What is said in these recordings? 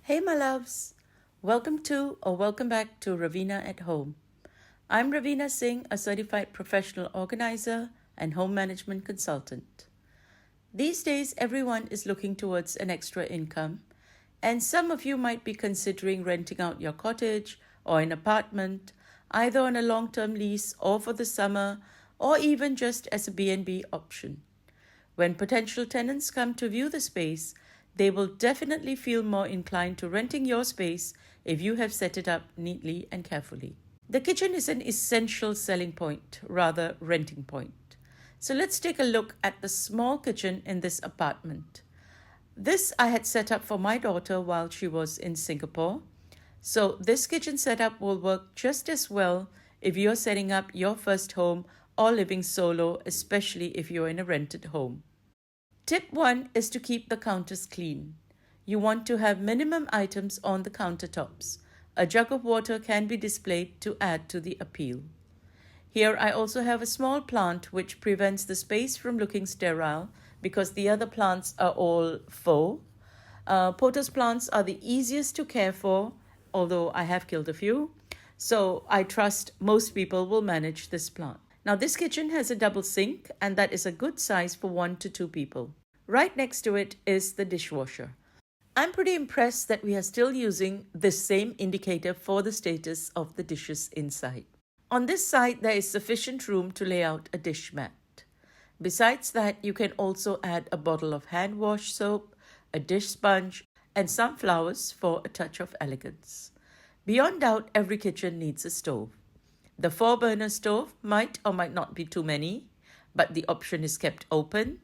Hey, my loves. Welcome back to Raveena at Home. I'm Raveena Singh, a Certified Professional Organiser and Home Management Consultant. These days, everyone is looking towards an extra income, and some of you might be considering renting out your cottage or an apartment, either on a long-term lease or for the summer, or even just as a BnB option. When potential tenants come to view the space, they will definitely feel more inclined to renting your space if you have set it up neatly and carefully. The kitchen is an essential selling point, rather renting point. So let's take a look at the small kitchen in this apartment. This I had set up for my daughter while she was in Singapore. So this kitchen setup will work just as well if you're setting up your first home or living solo, especially if you're in a rented home. Tip 1 is to keep the counters clean. You want to have minimum items on the countertops. A jug of water can be displayed to add to the appeal. Here I also have a small plant which prevents the space from looking sterile because the other plants are all faux. Pothos plants are the easiest to care for, although I have killed a few. So I trust most people will manage this plant. Now this kitchen has a double sink, and that is a good size for 1 to 2 people. Right next to it is the dishwasher. I'm pretty impressed that we are still using this same indicator for the status of the dishes inside. On this side, there is sufficient room to lay out a dish mat. Besides that, you can also add a bottle of hand wash soap, a dish sponge, and some flowers for a touch of elegance. Beyond doubt, every kitchen needs a stove. The 4-burner stove might or might not be too many, but the option is kept open.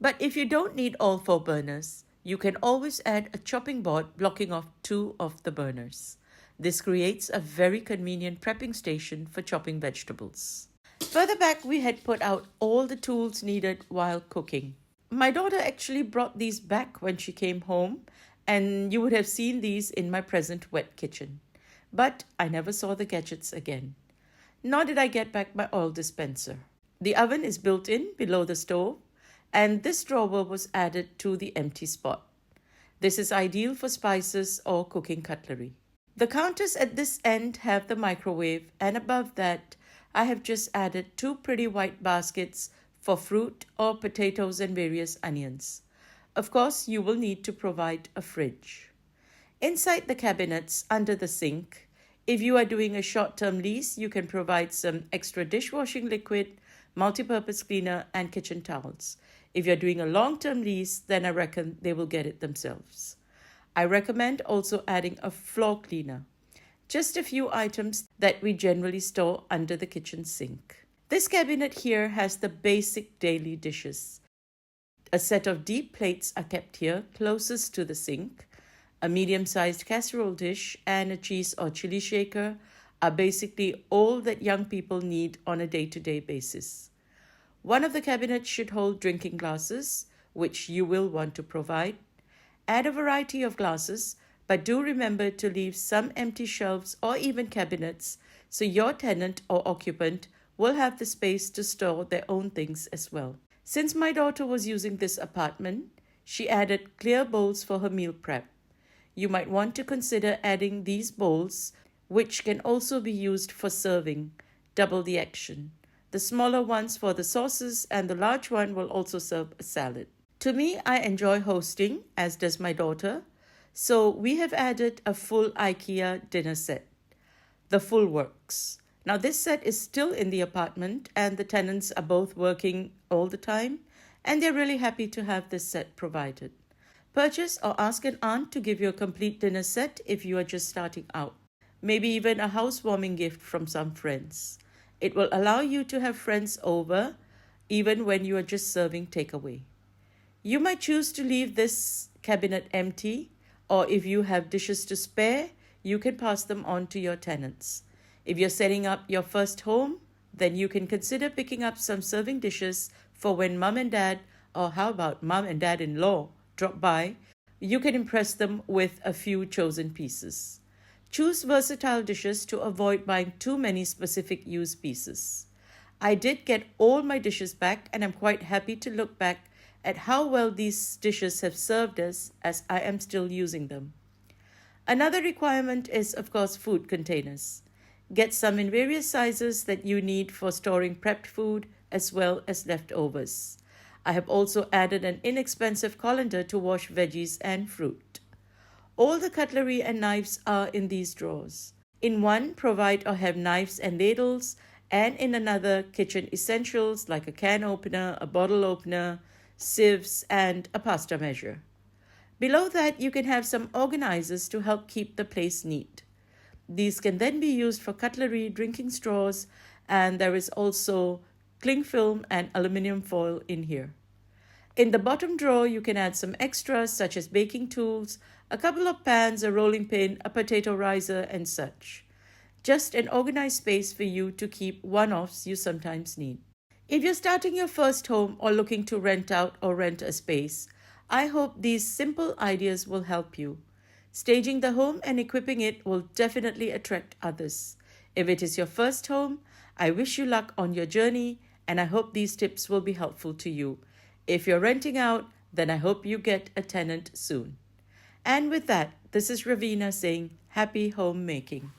But if you don't need all 4 burners, you can always add a chopping board blocking off 2 of the burners. This creates a very convenient prepping station for chopping vegetables. Further back, we had put out all the tools needed while cooking. My daughter actually brought these back when she came home, and you would have seen these in my present wet kitchen. But I never saw the gadgets again. Nor did I get back my oil dispenser. The oven is built in below the stove, and this drawer was added to the empty spot. This is ideal for spices or cooking cutlery. The counters at this end have the microwave, and above that, I have just added 2 pretty white baskets for fruit or potatoes and various onions. Of course, you will need to provide a fridge. Inside the cabinets under the sink, if you are doing a short-term lease, you can provide some extra dishwashing liquid, multi-purpose cleaner, and kitchen towels. If you're doing a long-term lease, then I reckon they will get it themselves. I recommend also adding a floor cleaner. Just a few items that we generally store under the kitchen sink. This cabinet here has the basic daily dishes. A set of deep plates are kept here, closest to the sink. A medium-sized casserole dish and a cheese or chili shaker are basically all that young people need on a day-to-day basis. One of the cabinets should hold drinking glasses, which you will want to provide. Add a variety of glasses, but do remember to leave some empty shelves or even cabinets so your tenant or occupant will have the space to store their own things as well. Since my daughter was using this apartment, she added clear bowls for her meal prep. You might want to consider adding these bowls, which can also be used for serving, double the action. The smaller ones for the sauces, and the large one will also serve a salad. To me, I enjoy hosting, as does my daughter, so we have added a full Ikea dinner set. The full works. Now this set is still in the apartment, and the tenants are both working all the time, and they're really happy to have this set provided. Purchase or ask an aunt to give you a complete dinner set if you are just starting out. Maybe even a housewarming gift from some friends. It will allow you to have friends over even when you are just serving takeaway. You might choose to leave this cabinet empty, or if you have dishes to spare, you can pass them on to your tenants. If you're setting up your first home, then you can consider picking up some serving dishes for when mom and dad, or how about mom and dad-in-law, drop by. You can impress them with a few chosen pieces. Choose versatile dishes to avoid buying too many specific use pieces. I did get all my dishes back, and I'm quite happy to look back at how well these dishes have served us as I am still using them. Another requirement is, of course, food containers. Get some in various sizes that you need for storing prepped food as well as leftovers. I have also added an inexpensive colander to wash veggies and fruit. All the cutlery and knives are in these drawers. In one, provide or have knives and ladles, and in another, kitchen essentials like a can opener, a bottle opener, sieves, and a pasta measure. Below that, you can have some organizers to help keep the place neat. These can then be used for cutlery, drinking straws, and there is also cling film and aluminum foil in here. In the bottom drawer, you can add some extras such as baking tools, a couple of pans, a rolling pin, a potato riser, and such. Just an organized space for you to keep one-offs you sometimes need. If you're starting your first home or looking to rent out or rent a space, I hope these simple ideas will help you. Staging the home and equipping it will definitely attract others. If it is your first home, I wish you luck on your journey, and I hope these tips will be helpful to you. If you're renting out, then I hope you get a tenant soon. And with that, this is Raveena saying happy homemaking.